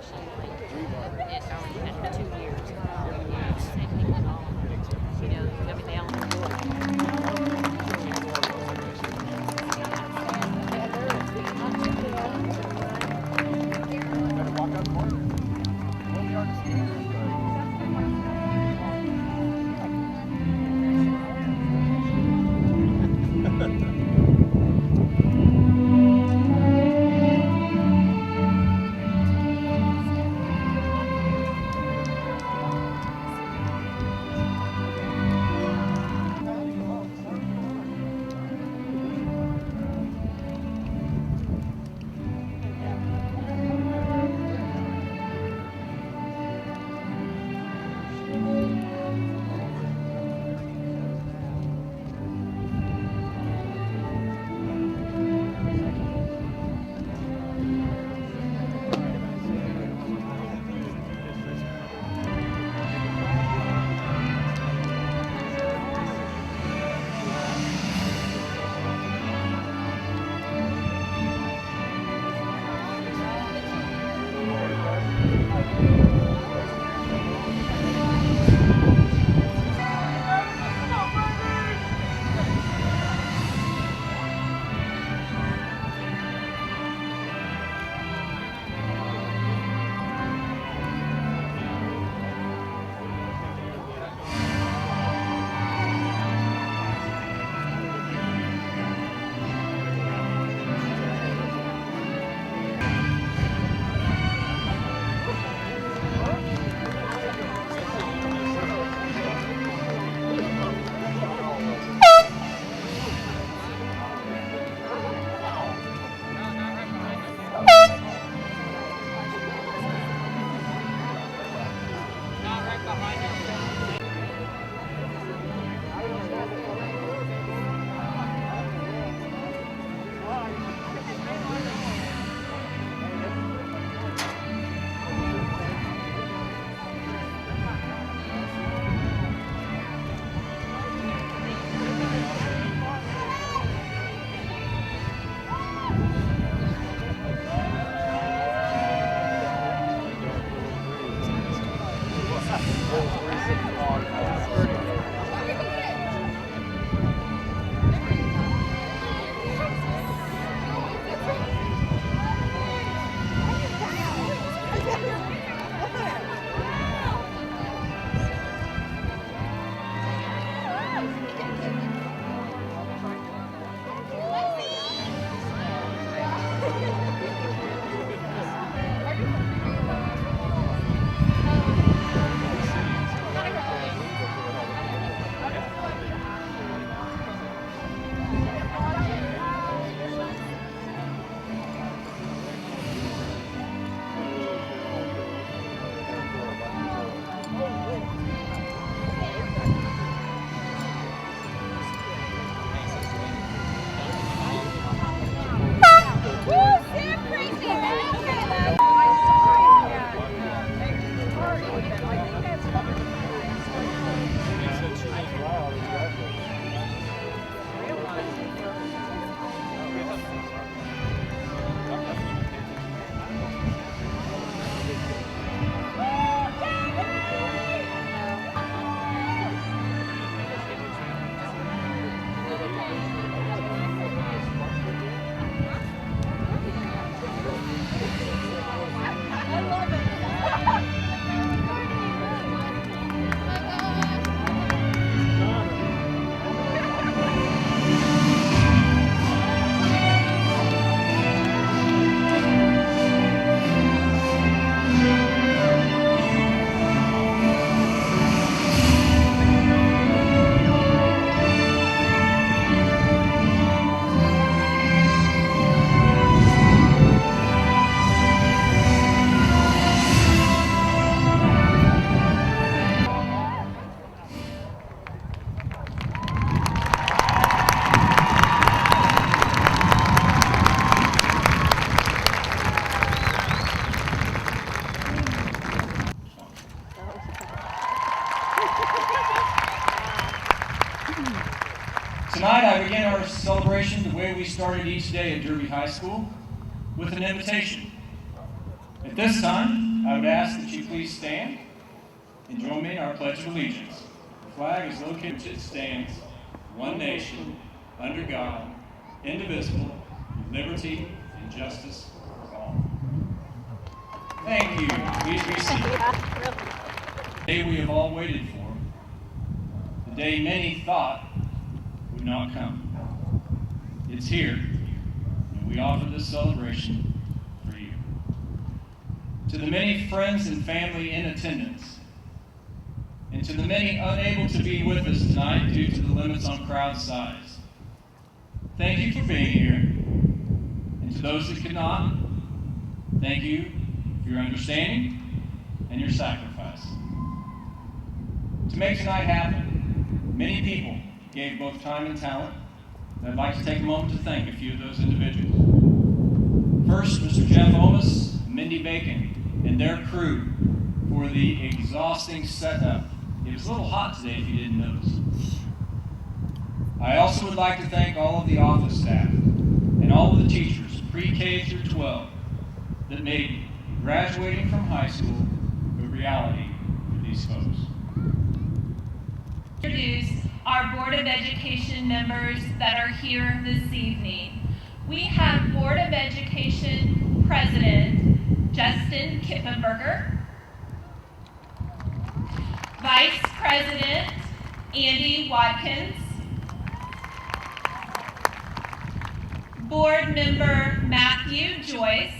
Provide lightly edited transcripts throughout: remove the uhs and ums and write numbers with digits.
It's already been 2 years. Same thing with all of them. I mean, they all Tonight I begin our celebration the way we started each day at Derby High School, with an invitation. At this time, I would ask that you please stand and join me in our Pledge of Allegiance. The flag is located, it stands, one nation, under God, indivisible, with liberty and justice for all. Thank you. Please be seated. The day we have all waited for, the day many thought would not come. It's here, and we offer this celebration for you. To the many friends and family in attendance, and to the many unable to be with us tonight due to the limits on crowd size, thank you for being here. And to those that could not, thank you for your understanding and your sacrifice. To make tonight happen, many people gave both time and talent, and I'd like to take a moment to thank a few of those individuals. First, Mr. Jeff Omas, Mindy Bacon, and their crew for the exhausting setup. It was a little hot today if you didn't notice. I also would like to thank all of the office staff and all of the teachers, pre-K through 12, that made graduating from high school a reality for these folks. Introduce our Board of Education members that are here this evening. We have Board of Education President Justin Kippenberger, Vice President Andy Watkins, Board Member Matthew Joyce,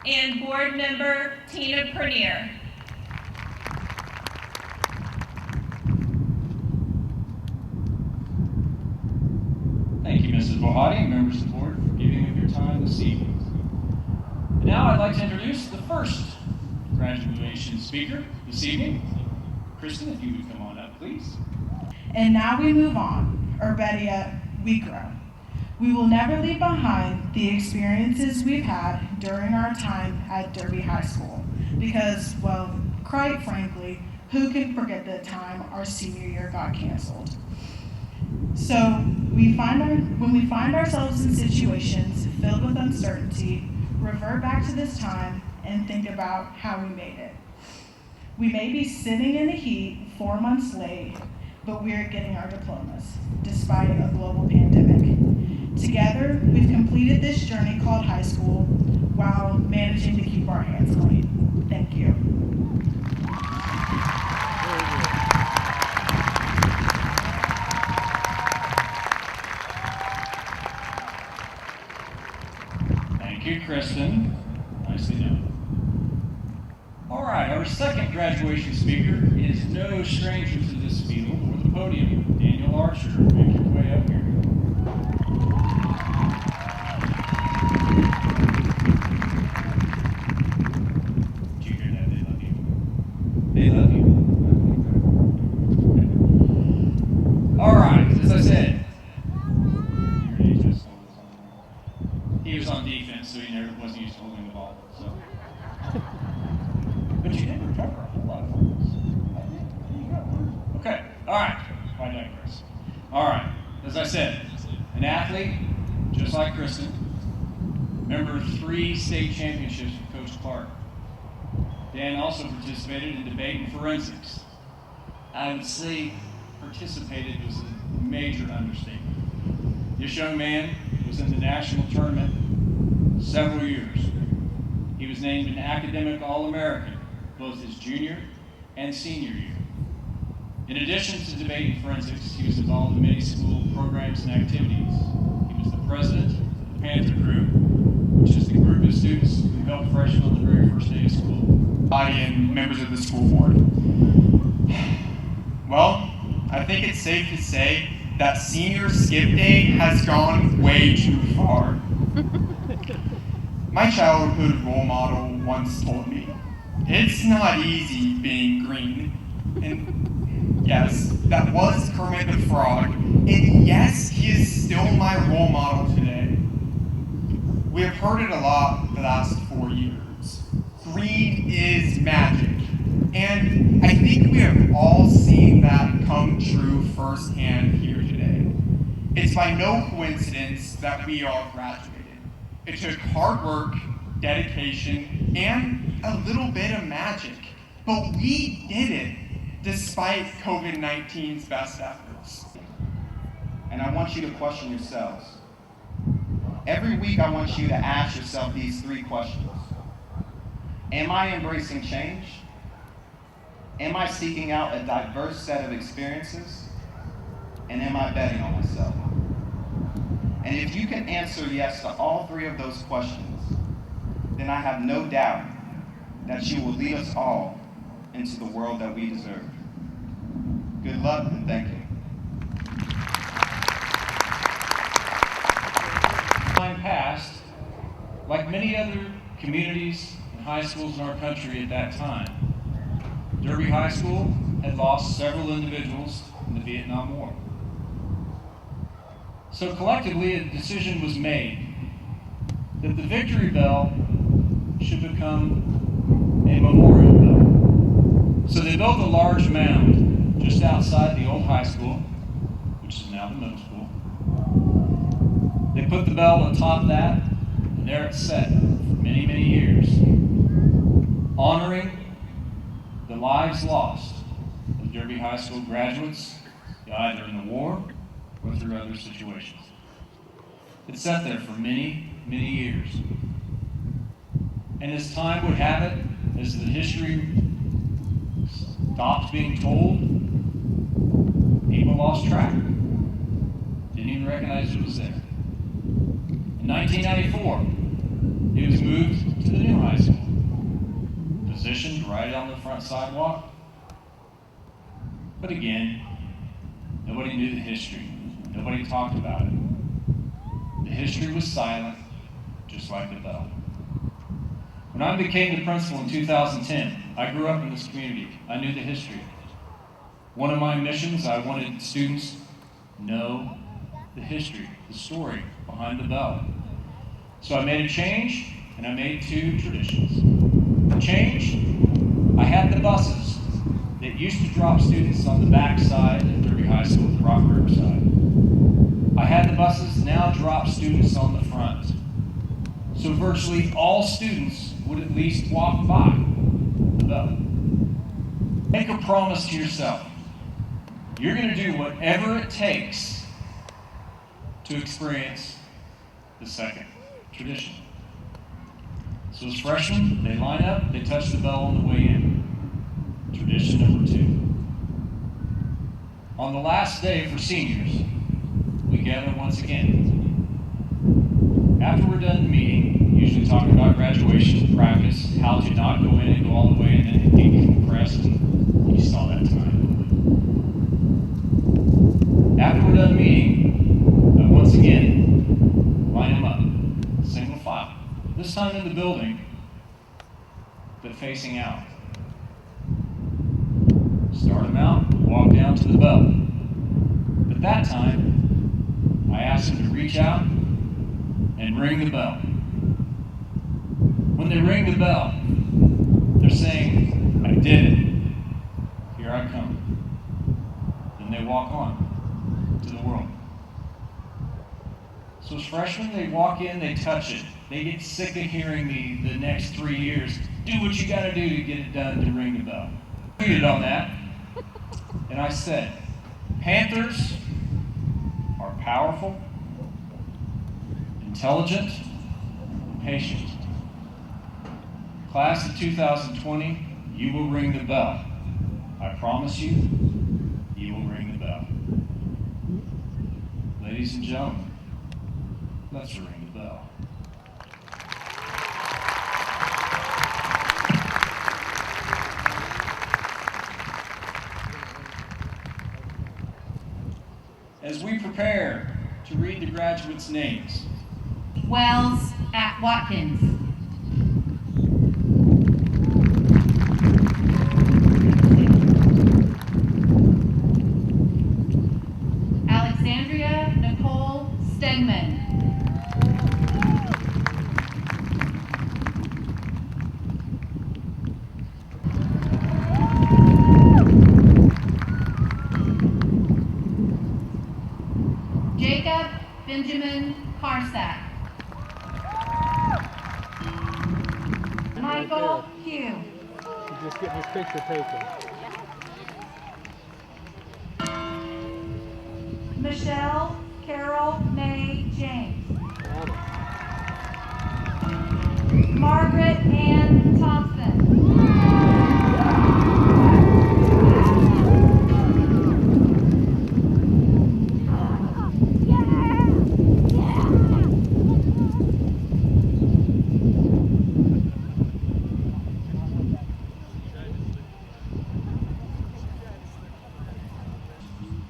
and Board Member Tina Pernier. Thank you, Mrs. Bohati, and members of the board, for giving of your time this evening. And now I'd like to introduce the first graduation speaker this evening. Kristen, if you would come on up, please. And now we move on, or better yet, we grow. We will never leave behind the experiences we've had during our time at Derby High School because, well, quite frankly, who can forget the time our senior year got canceled? So when we find ourselves in situations filled with uncertainty, revert back to this time and think about how we made it. We may be sitting in the heat 4 months late, but we're getting our diplomas, despite a global pandemic. Together, we've completed this journey called high school while managing to keep our hands clean. Thank you. Thank you, Kristen. Nicely done. All right, our second graduation speaker is no stranger to this field or the podium. Daniel Archer, make your way up here. Did you hear that? They love you. They love you. Okay. All right, as I said, he was on defense, so he never wasn't used to holding the ball. So. But you did recover a whole lot of focus. Okay, all right. I digress. All right, as I said, an athlete, just like Kristen, member of 3 state championships with Coach Clark. Dan also participated in debate and forensics. I would say participated was a major understatement. This young man was in the national tournament several years. He was named an academic All-American both his junior and senior year. In addition to debate and forensics, he was involved in many school programs and activities. He was the president of the Panther Crew, which is the group of students who helped freshmen on the very first day of school. Body and members of the school board. Well, I think it's safe to say that senior skip day has gone way too far. My childhood role model once told me, it's not easy being green. And yes, that was Kermit the Frog. And yes, he is still my role model today. We have heard it a lot the last 4 years. Green is magic. And I think we have all seen that come true firsthand here today. It's by no coincidence that we all graduated. It took hard work, dedication, and a little bit of magic. But we did it despite COVID-19's best efforts. And I want you to question yourselves. Every week I want you to ask yourself these 3 questions. Am I embracing change? Am I seeking out a diverse set of experiences? And am I betting on myself? And if you can answer yes to all 3 of those questions, then I have no doubt that you will lead us all into the world that we deserve. Good luck and thank you. Time passed, like many other communities and high schools in our country at that time, Derby High School had lost several individuals in the Vietnam War. So collectively, a decision was made that the Victory Bell should become a memorial bell. So they built a large mound just outside the old high school, which is now the middle school. They put the bell atop that, and there it sat for many, many years, honoring the lives lost of Derby High School graduates, either in the war or through other situations. It sat there for many, many years. And as time would have it, as the history stopped being told, people lost track. Didn't even recognize it was there. In 1994, it was moved to the new high school, positioned right on the front sidewalk. But again, nobody knew the history. Nobody talked about it. The history was silent, just like the bell. When I became the principal in 2010, I grew up in this community. I knew the history. One of my missions, I wanted students to know the history, the story behind the bell. So I made a change, and I made 2 traditions. The change, I had the buses that used to drop students on the back side at Derby High School, the Rock River side. I had the buses now drop students on the front. So virtually all students would at least walk by the bell. Make a promise to yourself. You're going to do whatever it takes to experience the second tradition. So as freshmen, they line up, they touch the bell on the way in. Tradition number 2. On the last day for seniors, we gather once again. After we're done meeting, usually talking about graduation, practice, how to not go in and go all the way and then get compressed. You saw that time. After we're done meeting, once again, line them up, single file. This time in the building, but facing out. Start them out, walk down to the bell. But that time, I asked them to reach out and ring the bell. When they ring the bell, they're saying, I did it. Here I come. Then they walk on to the world. So as freshmen, they walk in, they touch it. They get sick of hearing me the next 3 years. Do what you gotta do to get it done to ring the bell. I tweeted on that, and I said, Panthers are powerful, intelligent, and patient. Class of 2020, you will ring the bell. I promise you, you will ring the bell. Ladies and gentlemen, let's ring the bell. As we prepare to read the graduates' names, Wells at Watkins. Alexandria Nicole Stegman. Jacob Benjamin Karsak. picture taken. Michelle Carol May James. Margaret Ann Thompson.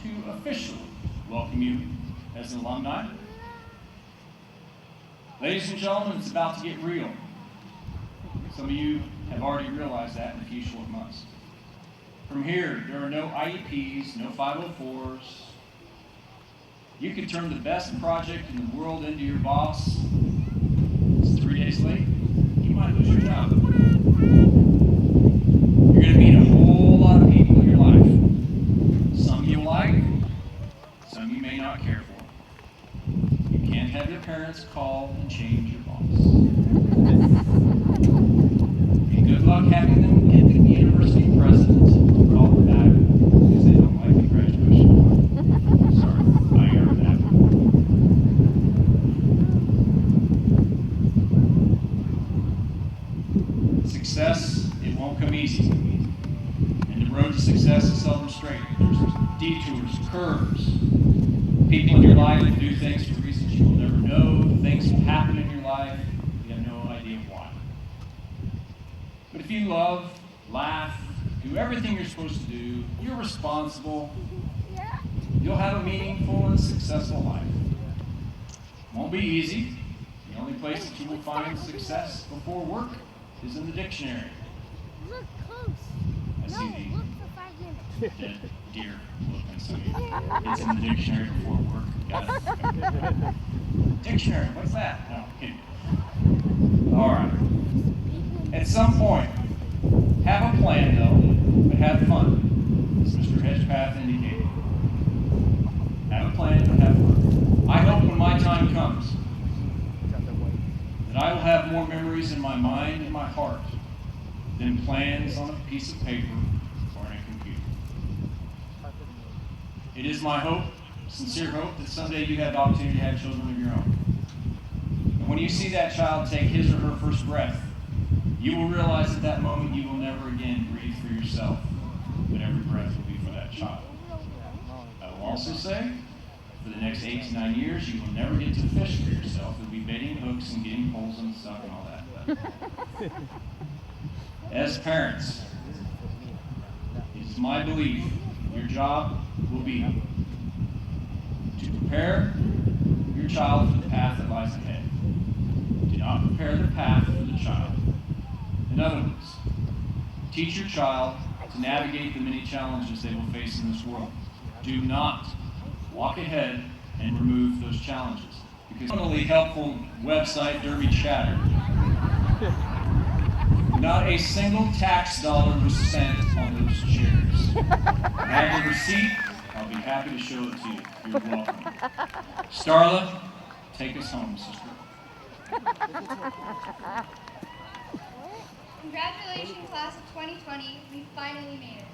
To officially welcome you as an alumni. Ladies and gentlemen, it's about to get real. Some of you have already realized that in a few short months. From here, there are no IEPs, no 504s. You could turn the best project in the world into your boss. It's 3 days late, you might lose your job. You're going to meet a whole lot of people in your life. Some you'll like, some you may not care for. You can't have your parents call and change your boss. And good luck having them get the university president to call them back because they don't like the graduation. Sorry, I heard that. Success, it won't come easy. And the road to success is seldom straight. There's detours, curves. People in your life will do things for reasons you will never know. Things will happen in your life. You have no idea why. But if you love, laugh, do everything you're supposed to do, you're responsible, you'll have a meaningful and successful life. It won't be easy. The only place that you will find success before work is in the dictionary. Look close. I see the Look for 5 minutes. dead deer looking so it's in the dictionary before work. Got it. Dictionary, what's that? No, kidding. All right. At some point, have a plan though, but have fun, as Mr. Hedgepath indicated. Have a plan, but have fun. I hope when my time comes that I will have more memories in my mind and my heart than plans on a piece of paper or in a computer. It is my hope, sincere hope, that someday you have the opportunity to have children of your own. And when you see that child take his or her first breath, you will realize at that moment you will never again breathe for yourself, but every breath will be for that child. I will also say, for the next 8 to 9 years, you will never get to fish for yourself. You'll be baiting hooks and getting poles and stuff and all that. As parents, it is my belief your job will be to prepare your child for the path that lies ahead. Do not prepare the path for the child. In other words, teach your child to navigate the many challenges they will face in this world. Do not walk ahead and remove those challenges. Because the phenomenally helpful website Derby Chatter, not a single tax dollar was spent on those chairs. I have the receipt. I'll be happy to show it to you. You're welcome. Starla, take us home, sister. Congratulations, class of 2020. We finally made it.